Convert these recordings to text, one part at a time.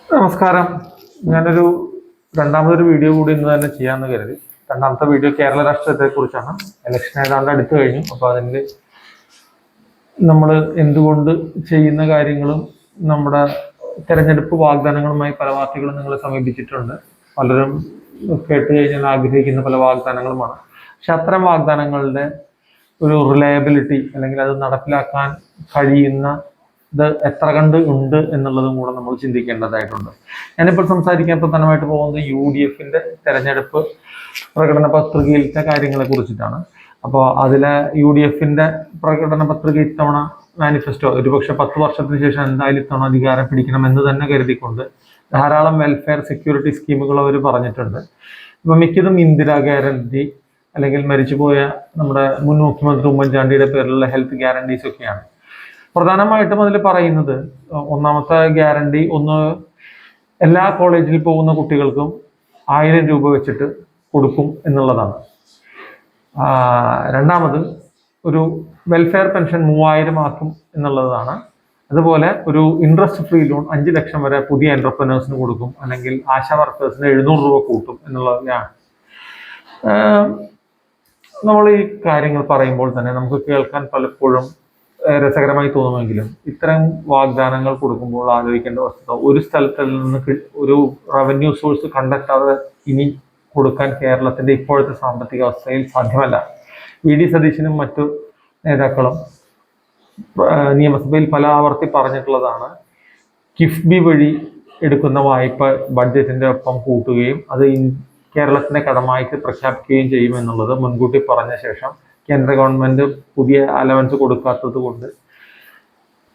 നമസ്കാരം. ഞാനൊരു രണ്ടാമതൊരു വീഡിയോ കൂടി ഇന്ന് തന്നെ ചെയ്യാമെന്ന് കരുതി. രണ്ടാമത്തെ വീഡിയോ കേരള രാഷ്ട്രീയത്തെ കുറിച്ചാണ്. ഇലക്ഷൻ ഏതാണ്ട് അടുത്തു കഴിഞ്ഞു. അപ്പോൾ അതിൽ നമ്മൾ എന്തുകൊണ്ട് ചെയ്യുന്ന കാര്യങ്ങളും നമ്മുടെ തെരഞ്ഞെടുപ്പ് വാഗ്ദാനങ്ങളുമായി പല പാർട്ടികളും നിങ്ങളെ സമീപിച്ചിട്ടുണ്ട്. പലരും കേട്ട് കഴിഞ്ഞാൽ ആഗ്രഹിക്കുന്ന പല വാഗ്ദാനങ്ങളുമാണ്. പക്ഷെ അത്തരം വാഗ്ദാനങ്ങളുടെ ഒരു റിലയബിലിറ്റി അല്ലെങ്കിൽ അത് നടപ്പിലാക്കാൻ കഴിയുന്ന ഇത് എത്ര കണ്ട് ഉണ്ട് എന്നുള്ളതും കൂടെ നമ്മൾ ചിന്തിക്കേണ്ടതായിട്ടുണ്ട്. ഞാനിപ്പോൾ സംസാരിക്കാൻ പ്രധാനമായിട്ട് പോകുന്നത് UDF-ന്റെ തെരഞ്ഞെടുപ്പ് പ്രകടന പത്രികയിലത്തെ കാര്യങ്ങളെ കുറിച്ചിട്ടാണ്. അപ്പോൾ അതിലെ UDF-ന്റെ പ്രകടന പത്രിക ഇത്തവണ മാനിഫെസ്റ്റോ ഒരുപക്ഷെ 10 വർഷത്തിന് ശേഷം എന്തായാലും ഇത്തവണ അധികാരം പിടിക്കണം എന്ന് തന്നെ കരുതിക്കൊണ്ട് ധാരാളം വെൽഫെയർ സെക്യൂരിറ്റി സ്കീമുകൾ അവർ പറഞ്ഞിട്ടുണ്ട്. ഇപ്പം മിക്കതും ഇന്ദിരാ ഗ്യാരണ്ടി അല്ലെങ്കിൽ മരിച്ചുപോയ നമ്മുടെ മുൻ മുഖ്യമന്ത്രി ഉമ്മൻചാണ്ടിയുടെ പേരിലുള്ള ഹെൽത്ത് ഗ്യാരണ്ടീസ് ഒക്കെയാണ്. പ്രധാനമായിട്ടും അതിൽ പറയുന്നത് ഒന്നാമത്തെ ഗ്യാരണ്ടി എല്ലാ കോളേജിൽ പോകുന്ന കുട്ടികൾക്കും 1000 രൂപ വെച്ചിട്ട് കൊടുക്കും എന്നുള്ളതാണ്. രണ്ടാമത് ഒരു വെൽഫെയർ പെൻഷൻ 3000 ആക്കും എന്നുള്ളതാണ്. അതുപോലെ ഒരു ഇൻട്രസ്റ്റ് ഫ്രീ ലോൺ 5 ലക്ഷം വരെ പുതിയ എന്റർപ്രനേഴ്സിന് കൊടുക്കും, അല്ലെങ്കിൽ ആശാ വർക്കേഴ്സിന് 700 രൂപ കൂട്ടും എന്നുള്ളതാണ്. നമ്മൾ ഈ കാര്യങ്ങൾ പറയുമ്പോൾ തന്നെ നമുക്ക് കേൾക്കാൻ പലപ്പോഴും രസകരമായി തോന്നുമെങ്കിലും ഇത്തരം വാഗ്ദാനങ്ങൾ കൊടുക്കുമ്പോൾ ആലോചിക്കേണ്ട വസ്തുത, ഒരു സ്ഥലത്തിൽ നിന്ന് ഒരു റവന്യൂ സോഴ്സ് കണ്ടെത്താതെ ഇനി കൊടുക്കാൻ കേരളത്തിന്റെ ഇപ്പോഴത്തെ സാമ്പത്തിക അവസ്ഥയിൽ സാധ്യമല്ല. VD സതീശനും മറ്റു നേതാക്കളും നിയമസഭയിൽ പല ആവർത്തി പറഞ്ഞിട്ടുള്ളതാണ്. കിഫ്ബി വഴി എടുക്കുന്ന വായ്പ ബഡ്ജറ്റിന്റെ ഒപ്പം കൂട്ടുകയും അത് കേരളത്തിന്റെ കടമായിട്ട് പ്രഖ്യാപിക്കുകയും ചെയ്യുമെന്നുള്ളത് മുൻകൂട്ടി പറഞ്ഞ ശേഷം കേന്ദ്ര ഗവൺമെന്റ് പുതിയ അലവൻസ് കൊടുക്കാത്തത് കൊണ്ട്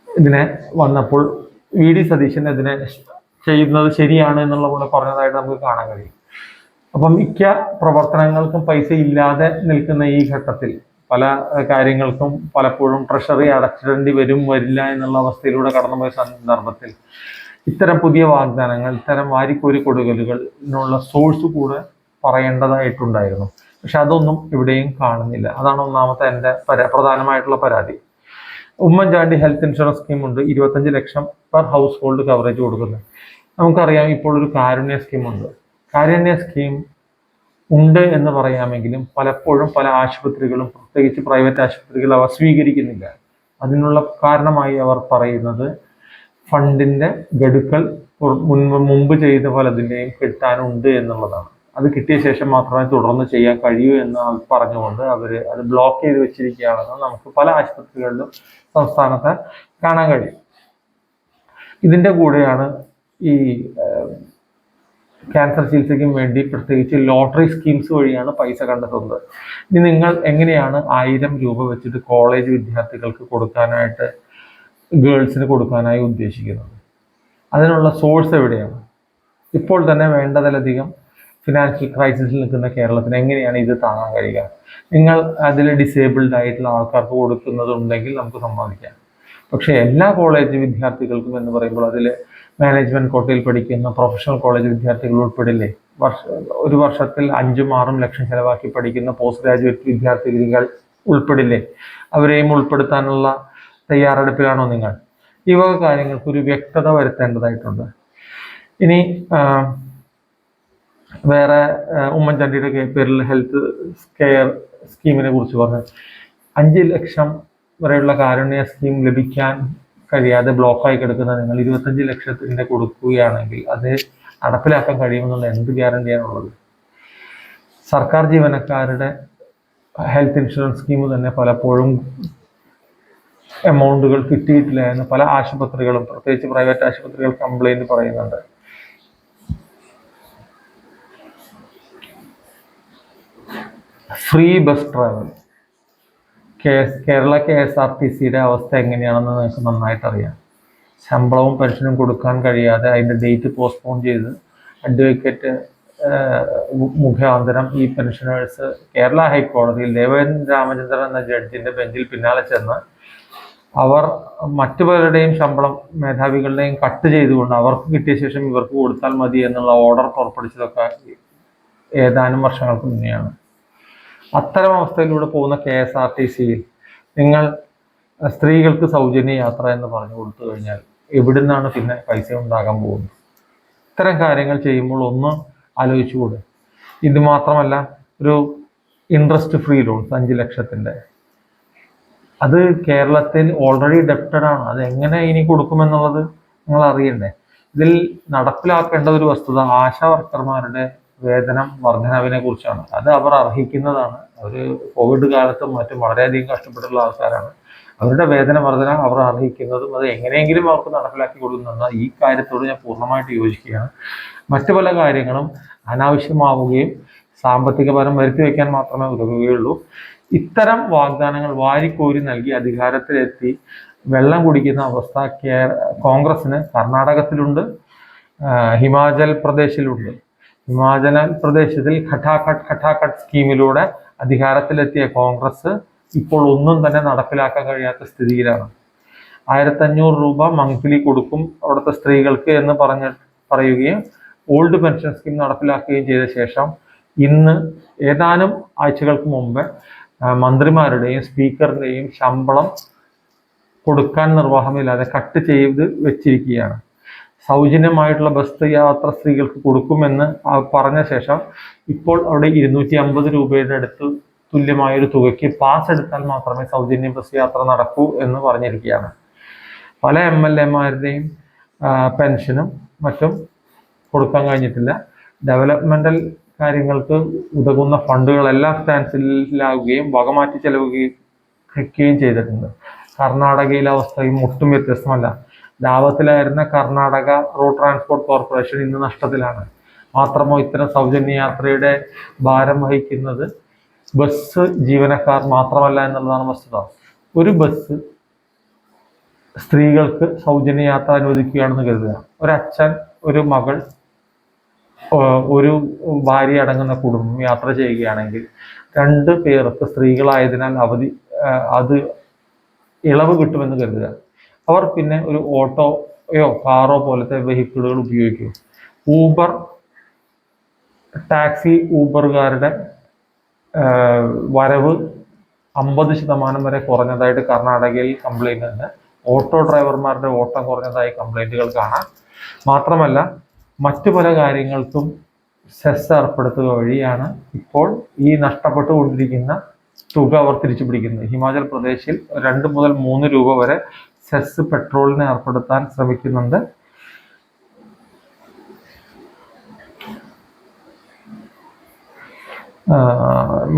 ഇതിനെ വന്നപ്പോൾ VD സതീശൻ ഇതിനെ ചെയ്യുന്നത് ശരിയാണ് എന്നുള്ള പോലെ പറഞ്ഞതായിട്ട് നമുക്ക് കാണാൻ കഴിയും. അപ്പം മിക്ക പ്രവർത്തനങ്ങൾക്കും പൈസ ഇല്ലാതെ നിൽക്കുന്ന ഈ ഘട്ടത്തിൽ പല കാര്യങ്ങൾക്കും പലപ്പോഴും ട്രഷറി അടച്ചിടേണ്ടി വരില്ല എന്നുള്ള അവസ്ഥയിലൂടെ കടന്നുപോയ സന്ദർഭത്തിൽ ഇത്തരം പുതിയ വാഗ്ദാനങ്ങൾ, ഇത്തരം വാരിക്കോരി കൊടുക്കലുകളിനുള്ള സോഴ്സ് കൂടെ പറയേണ്ടതായിട്ടുണ്ടായിരുന്നു. പക്ഷെ അതൊന്നും ഇവിടെയും കാണുന്നില്ല. അതാണ് ഒന്നാമത്തെ എൻ്റെ പ്രധാനമായിട്ടുള്ള പരാതി. ഉമ്മൻചാണ്ടി ഹെൽത്ത് ഇൻഷുറൻസ് സ്കീം ഉണ്ട്, 25 ലക്ഷം പെർ ഹൗസ് ഹോൾഡ് കവറേജ് കൊടുക്കുന്നത്. നമുക്കറിയാം ഇപ്പോൾ ഒരു കാരുണ്യ സ്കീമുണ്ട്. കാരുണ്യ സ്കീം ഉണ്ട് എന്ന് പറയാമെങ്കിലും പലപ്പോഴും പല ആശുപത്രികളും, പ്രത്യേകിച്ച് പ്രൈവറ്റ് ആശുപത്രികൾ, അവ സ്വീകരിക്കുന്നില്ല. അതിനുള്ള കാരണമായി അവർ പറയുന്നത് ഫണ്ടിന്റെ ഗഡുക്കൾ മുമ്പ് ചെയ്ത പലതിൻ്റെയും കിട്ടാനുണ്ട് എന്നുള്ളതാണ്. അത് കിട്ടിയ ശേഷം മാത്രമേ തുടർന്ന് ചെയ്യാൻ കഴിയൂ എന്ന് പറഞ്ഞുകൊണ്ട് അവർ അത് ബ്ലോക്ക് ചെയ്ത് വെച്ചിരിക്കുകയാണെന്ന് നമുക്ക് പല ആശുപത്രികളിലും സംസ്ഥാനത്ത് കാണാൻ കഴിയും. ഇതിൻ്റെ കൂടെയാണ് ഈ ക്യാൻസർ ചികിത്സയ്ക്കും വേണ്ടി പ്രത്യേകിച്ച് ലോട്ടറി സ്കീംസ് വഴിയാണ് പൈസ കണ്ടെത്തുന്നത്. ഇനി നിങ്ങൾ എങ്ങനെയാണ് 1000 രൂപ വെച്ചിട്ട് കോളേജ് വിദ്യാർത്ഥികൾക്ക് കൊടുക്കാനായിട്ട്, ഗേൾസിന് കൊടുക്കാനായി ഉദ്ദേശിക്കുന്നത്? അതിനുള്ള സോഴ്സ് എവിടെയാണ്? ഇപ്പോൾ തന്നെ വേണ്ടതിലധികം ഫിനാൻഷ്യൽ ക്രൈസിസിൽ നിൽക്കുന്ന കേരളത്തിന് എങ്ങനെയാണ് ഇത് താങ്ങാൻ കഴിയുക? നിങ്ങൾ അതിൽ ഡിസേബിൾഡ് ആയിട്ടുള്ള ആൾക്കാർക്ക് കൊടുക്കുന്നതുണ്ടെങ്കിൽ നമുക്ക് സമ്മതിക്കാം. പക്ഷേ എല്ലാ കോളേജ് വിദ്യാർത്ഥികൾക്കും എന്ന് പറയുമ്പോൾ അതിൽ മാനേജ്മെന്റ് കോട്ടയിൽ പഠിക്കുന്ന പ്രൊഫഷണൽ കോളേജ് വിദ്യാർത്ഥികൾ ഉൾപ്പെടില്ലേ? ഒരു വർഷത്തിൽ 5-6 ലക്ഷം ചെലവാക്കി പഠിക്കുന്ന പോസ്റ്റ് ഗ്രാജുവേറ്റ് വിദ്യാർത്ഥികൾ ഉൾപ്പെടില്ലേ? അവരെയും ഉൾപ്പെടുത്താനുള്ള തയ്യാറെടുപ്പിലാണോ നിങ്ങൾ? ഈ വക കാര്യങ്ങൾക്ക് ഒരു വ്യക്തത വരുത്തേണ്ടതായിട്ടുണ്ട്. ഇനി വേറെ ഉമ്മൻചാണ്ടിയുടെ പേരിൽ ഹെൽത്ത് കെയർ സ്കീമിനെ കുറിച്ച് പറഞ്ഞു. 5 ലക്ഷം വരെയുള്ള കാരുണ്യ സ്കീം ലഭിക്കാൻ കഴിയാതെ ബ്ലോക്കായി കിടക്കുന്ന നിങ്ങൾ 25 ലക്ഷത്തിൻ്റെ കൊടുക്കുകയാണെങ്കിൽ അത് നടപ്പിലാക്കാൻ കഴിയുമെന്നുള്ള എന്ത് ഗ്യാരണ്ടിയാണുള്ളത്? സർക്കാർ ജീവനക്കാരുടെ ഹെൽത്ത് ഇൻഷുറൻസ് സ്കീം തന്നെ പലപ്പോഴും എമൗണ്ടുകൾ കിട്ടിയിട്ടില്ല എന്ന് പല ആശുപത്രികളും, പ്രത്യേകിച്ച് പ്രൈവറ്റ് ആശുപത്രികൾ കംപ്ലൈന്റ് പറയുന്നുണ്ട്. ഫ്രീ ബസ് ട്രാവൽ, കേരള KSRTCയുടെ അവസ്ഥ എങ്ങനെയാണെന്ന് നിങ്ങൾക്ക് നന്നായിട്ട് അറിയാം. ശമ്പളവും പെൻഷനും കൊടുക്കാൻ കഴിയാതെ അതിൻ്റെ ഡേറ്റ് പോസ്റ്റ്പോൺ ചെയ്ത് അഡ്വക്കേറ്റ് മുഖാന്തരം ഈ പെൻഷനേഴ്സ് കേരള ഹൈക്കോടതിയിൽ ദേവൻ രാമചന്ദ്രൻ എന്ന ജഡ്ജിന്റെ ബെഞ്ചിൽ പിന്നാലെ ചെന്ന് അവർ മറ്റു പലരുടെയും ശമ്പളം, മേധാവികളുടെയും കട്ട് ചെയ്തുകൊണ്ട് അവർക്ക് കിട്ടിയ ശേഷം ഇവർക്ക് കൊടുത്താൽ മതി എന്നുള്ള ഓർഡർ പുറപ്പെടുവിച്ചതൊക്കെ ഏതാനും വർഷങ്ങൾക്ക് മുന്നെയാണ്. അത്തരം അവസ്ഥയിലൂടെ പോകുന്ന KSRTCയിൽ നിങ്ങൾ സ്ത്രീകൾക്ക് സൗജന്യ യാത്ര എന്ന് പറഞ്ഞു കൊടുത്തു കഴിഞ്ഞാൽ എവിടുന്നാണ് പിന്നെ പൈസ ഉണ്ടാകാൻ പോകുന്നത്? ഇത്തരം കാര്യങ്ങൾ ചെയ്യുമ്പോൾ ഒന്ന് ആലോചിച്ചുകൂടെ? ഇത് മാത്രമല്ല, ഒരു ഇൻട്രസ്റ്റ് ഫ്രീ ലോൺസ് 5 ലക്ഷത്തിൻ്റെ, അത് കേരളത്തിൽ ഓൾറെഡി ഡെപ്റ്റഡ് ആണ്. അത് എങ്ങനെ ഇനി കൊടുക്കുമെന്നുള്ളത് നിങ്ങൾ അറിയണ്ടേ? ഇതിൽ നടപ്പിലാക്കേണ്ട ഒരു വസ്തുത ആശാ വർക്കർമാരുടെ വേതനം വർധനവിനെ കുറിച്ചാണ്. അത് അവർ അർഹിക്കുന്നതാണ്. അവർ കോവിഡ് കാലത്തും മറ്റും വളരെയധികം കഷ്ടപ്പെട്ടുള്ള ആൾക്കാരാണ്. അവരുടെ വേതന വർധന അവർ അർഹിക്കുന്നതും അത് എങ്ങനെയെങ്കിലും അവർക്ക് നടപ്പിലാക്കി കൊടുക്കുന്ന ഈ കാര്യത്തോട് ഞാൻ പൂർണ്ണമായിട്ട് യോജിക്കുകയാണ്. മറ്റു പല കാര്യങ്ങളും അനാവശ്യമാവുകയും സാമ്പത്തിക ഭാരം വരുത്തി വയ്ക്കാൻ മാത്രമേ ഉതകുകയുള്ളൂ. ഇത്തരം വാഗ്ദാനങ്ങൾ വാരിക്കോരി നൽകി അധികാരത്തിലെത്തി വെള്ളം കുടിക്കുന്ന അവസ്ഥ കോൺഗ്രസിന് കർണാടകത്തിലുണ്ട്, ഹിമാചൽ പ്രദേശിലുണ്ട്. ഹിമാചൽ പ്രദേശിൽ ഘട്ടാഘട്ട് സ്കീമിലൂടെ അധികാരത്തിലെത്തിയ കോൺഗ്രസ് ഇപ്പോൾ ഒന്നും തന്നെ നടപ്പിലാക്കാൻ കഴിയാത്ത സ്ഥിതിയിലാണ്. 1500 രൂപ മന്ത്ലി കൊടുക്കും അവിടുത്തെ സ്ത്രീകൾക്ക് എന്ന് പറയുകയും ഓൾഡ് പെൻഷൻ സ്കീം നടപ്പിലാക്കുകയും ചെയ്ത ശേഷം ഇന്ന് ഏതാനും ആഴ്ചകൾക്ക് മുമ്പ് മന്ത്രിമാരുടെയും സ്പീക്കറിന്റെയും ശമ്പളം കൊടുക്കാൻ നിർവാഹമില്ലാതെ കട്ട് ചെയ്ത് വെച്ചിരിക്കുകയാണ്. സൗജന്യമായിട്ടുള്ള ബസ് യാത്ര സ്ത്രീകൾക്ക് കൊടുക്കുമെന്ന് പറഞ്ഞ ശേഷം ഇപ്പോൾ അവിടെ 250 രൂപയുടെ അടുത്ത് തുല്യമായൊരു തുകയ്ക്ക് പാസ് എടുത്താൽ മാത്രമേ സൗജന്യ ബസ് യാത്ര നടക്കൂ എന്ന് പറഞ്ഞിരിക്കുകയാണ്. പല MLA-മാരുടെയും പെൻഷനും മറ്റും കൊടുക്കാൻ കഴിഞ്ഞിട്ടില്ല. ഡെവലപ്മെന്റൽ കാര്യങ്ങൾക്ക് ഉതകുന്ന ഫണ്ടുകളെല്ലാം സ്റ്റാൻസിലാവുകയും വകമാറ്റി ചെലവഴിക്കുകയും ചെയ്തിട്ടുണ്ട്. കർണാടകയിലെ അവസ്ഥയും ഒട്ടും വ്യത്യസ്തമല്ല. ലാഭത്തിലായിരുന്ന കർണാടക റോഡ് ട്രാൻസ്പോർട്ട് കോർപ്പറേഷൻ ഇന്ന് നഷ്ടത്തിലാണ്. മാത്രമോ ഇത്തരം സൗജന്യ യാത്രയുടെ ഭാരം വഹിക്കുന്നത് ബസ് ജീവനക്കാർ മാത്രമല്ല എന്നുള്ളതാണ് വസ്തുത. ഒരു ബസ് സ്ത്രീകൾക്ക് സൗജന്യ യാത്ര അനുവദിക്കുകയാണെന്ന് കരുതുക. ഒരച്ഛൻ, ഒരു മകൾ, ഒരു ഭാര്യ അടങ്ങുന്ന കുടുംബം യാത്ര ചെയ്യുകയാണെങ്കിൽ 2 പേർക്ക് സ്ത്രീകളായതിനാൽ അത് ഇളവ് കിട്ടുമെന്ന് കരുതുക. അവർ പിന്നെ ഒരു ഓട്ടോയോ കാറോ പോലത്തെ വെഹിക്കിളുകൾ ഉപയോഗിക്കും. ഊബറുകാരുടെ വരവ് 50% വരെ കുറഞ്ഞതായിട്ട് കർണാടകയിൽ കംപ്ലൈന്റ് ഉണ്ട്. ഓട്ടോ ഡ്രൈവർമാരുടെ ഓട്ടം കുറഞ്ഞതായി കംപ്ലൈന്റുകൾ കാണാം. മാത്രമല്ല മറ്റു പല കാര്യങ്ങൾക്കും സെസ് ഏർപ്പെടുത്തുക വഴിയാണ് ഇപ്പോൾ ഈ നഷ്ടപ്പെട്ടുകൊണ്ടിരിക്കുന്ന തുക അവർ തിരിച്ചു പിടിക്കുന്നത്. ഹിമാചൽ പ്രദേശിൽ 2 മുതൽ 3 രൂപ വരെ സെസ് പെട്രോളിന് ഏർപ്പെടുത്താൻ ശ്രമിക്കുന്നുണ്ട്.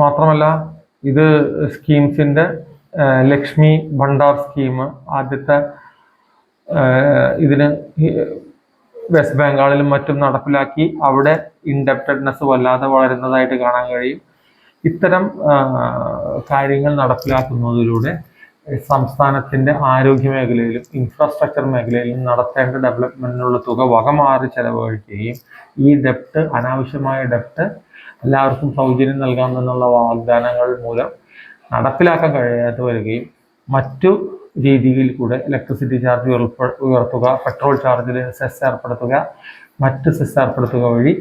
മാത്രമല്ല ഇത് സ്കീംസിന്റെ ലക്ഷ്മി ഭണ്ഡാർ സ്കീം ആദ്യത്തെ ഇതിന് വെസ്റ്റ് ബംഗാളിലും മറ്റും നടപ്പിലാക്കി അവിടെ ഇൻഡെപ്റ്റഡ്നെസ് വല്ലാതെ വളരുന്നതായിട്ട് കാണാൻ കഴിയും. ഇത്തരം കാര്യങ്ങൾ നടപ്പിലാക്കുന്നതിലൂടെ സംസ്ഥാനത്തിന്റെ ആരോഗ്യ മേഖലയിലും ഇൻഫ്രാസ്ട്രക്ചർ മേഖലയിലും നടത്തേണ്ട ഡെവലപ്മെന്റിനുള്ള തുക വകമാറി ചെലവഴിക്കുകയും ഈ ഡെപ്റ്റ്, അനാവശ്യമായ ഡെപ്റ്റ് എല്ലാവർക്കും സൗജന്യം നൽകാമെന്നുള്ള വാഗ്ദാനങ്ങൾ മൂലം നടപ്പിലാക്കാൻ കഴിയാതെ വരികയും മറ്റു രീതിയിൽ കൂടെ ഇലക്ട്രിസിറ്റി ചാർജ് ഉയർത്തുക, പെട്രോൾ ചാർജിൽ സെസ് ഏർപ്പെടുത്തുക, മറ്റ് സെസ് ഏർപ്പെടുത്തുക വഴി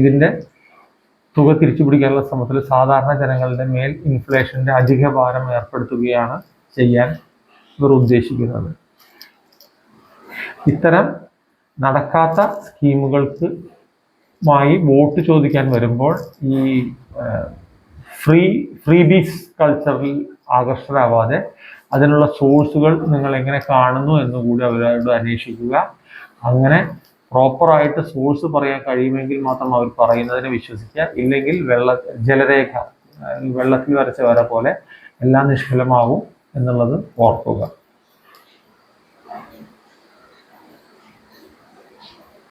ഇതിൻ്റെ തുക തിരിച്ചു പിടിക്കാനുള്ള ശ്രമത്തിൽ സാധാരണ ജനങ്ങളുടെ മേൽ ഇൻഫ്ലേഷന്റെ അധിക ഭാരം ഏർപ്പെടുത്തുകയാണ് ചെയ്യാൻ ഇവർ ഉദ്ദേശിക്കുന്നത്. ഇത്തരം നടക്കാത്ത സ്കീമുകൾക്കുമായി വോട്ട് ചോദിക്കാൻ വരുമ്പോൾ ഈ ഫ്രീബീസ് കൾച്ചറിൽ ആകർഷകരാവാതെ അതിനുള്ള സോഴ്സുകൾ നിങ്ങൾ എങ്ങനെ കാണുന്നു എന്നുകൂടി അവരോട് അന്വേഷിക്കുക. അങ്ങനെ പ്രോപ്പറായിട്ട് സോഴ്സ് പറയാൻ കഴിയുമെങ്കിൽ മാത്രം അവർ പറയുന്നതിനെ വിശ്വസിക്കുക. ഇല്ലെങ്കിൽ ജലരേഖ വെള്ളത്തിൽ വരച്ച വര പോലെ എല്ലാം നിഷ്ഫലമാവും എന്നുള്ളത് ഓർക്കുക.